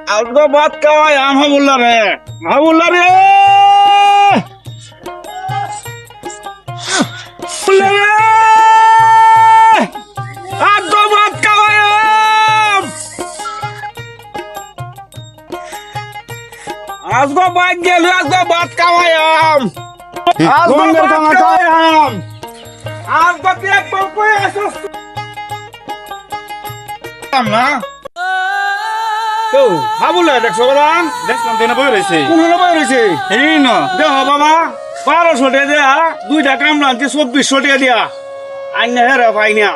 আজকে ভাত খাওয়াই হাবুল্লা রে হাবুল্লা রে আজকে ভাত খাওয়াই আজকে বাইক গেল আজকে ভাত খাওয়াই আজকে ভাত খাওয়াই আজকে একবার কই আসছ না তো হাবুলে দেখছো বাদাম দেখলাম তেনা বই রয়েছে কোন বই রয়েছে এই না দেহ বাবা 1200 টাকা দেয়া দুইটা কামলা আনছি 2400 টাকা দিয়া আইনা হেরে পাইনা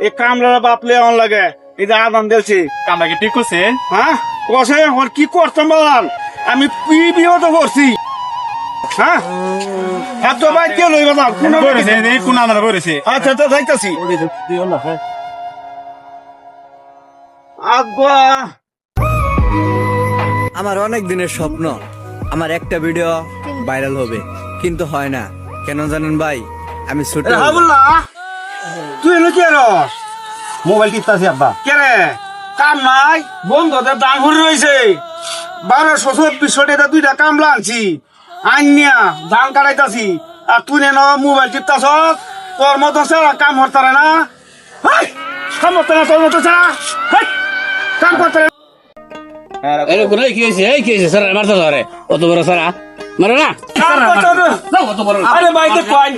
এই কামলার বাপলে অন লাগে এই যে আদান দিলছি কামরা কি ঠিক করছে হ্যাঁ কসে ওর কি করতাম বলাম আমি বিয়ে তো করছি হ্যাঁ এত বাইক কে লই বাবা কোন বই রয়েছে এই কোন আনার বই রয়েছে আচ্ছা তো যাইতাছি আগবা আমার অনেক দিনের স্বপ্ন আমার একটা ভিডিও ভাইরাল হবে কিন্তু হয় না কেন জানেন ভাই আমি ছোট হাবুল্লাহ তুই এলো কে রস মোবাইল টিপতাছি আব্বা কে রে কাম নাই বন্ধুদের দাম হরে রয়েছে 1200-2400 টাকা দুইটা কামলা আনছি আইনিয়া ধান কাটাইতাছি আর তুই নেন মোবাইল টিপতাছ তোর মতো সারা কাম হরতারে না হাই কাম হরতে না তোর মতো সারা হাই কাম করতে আরে কোন কি হইছে এই কি হইছে স্যার মারতে ধরে অত বড় স্যার মারো না কাম করতে যাও অত বড় আরে ভাই দেখ কই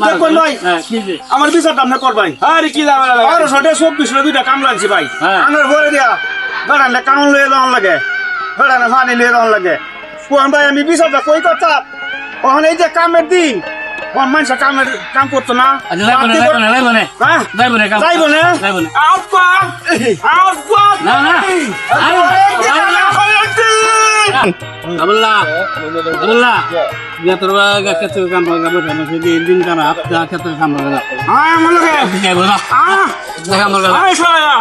দেখ কই ভাই কি হইছে আমার বিচার দাম না কর ভাই আরে কি দাম লাগে 1200 টাকা 2400 দুইটা কামলা আনছি ভাই হ্যাঁ। আনার ভরে দিয়া বারান্দা কামন লয়ে যাওয়ার লাগে বারান্দা পানি লয়ে যাওয়ার লাগে কোন ভাই আমি বিচারটা কই করতাম ওখানে এই যে কামের দিন কোন মানুষ কাম করতো না আচ্ছা যাইবো না হ্যাঁ যাইবো না কাম যাইবো না যাইবো না আউট কর আউট কর না না আবুল্লাহ আবুল্লাহ যা তোর কাছে কাম করবে কেন সেই দিন খারাপ যা ক্ষেত্রে কাম করে না হ্যাঁ মনে করে যাইবো না আহ দেখা মনে আয় সারা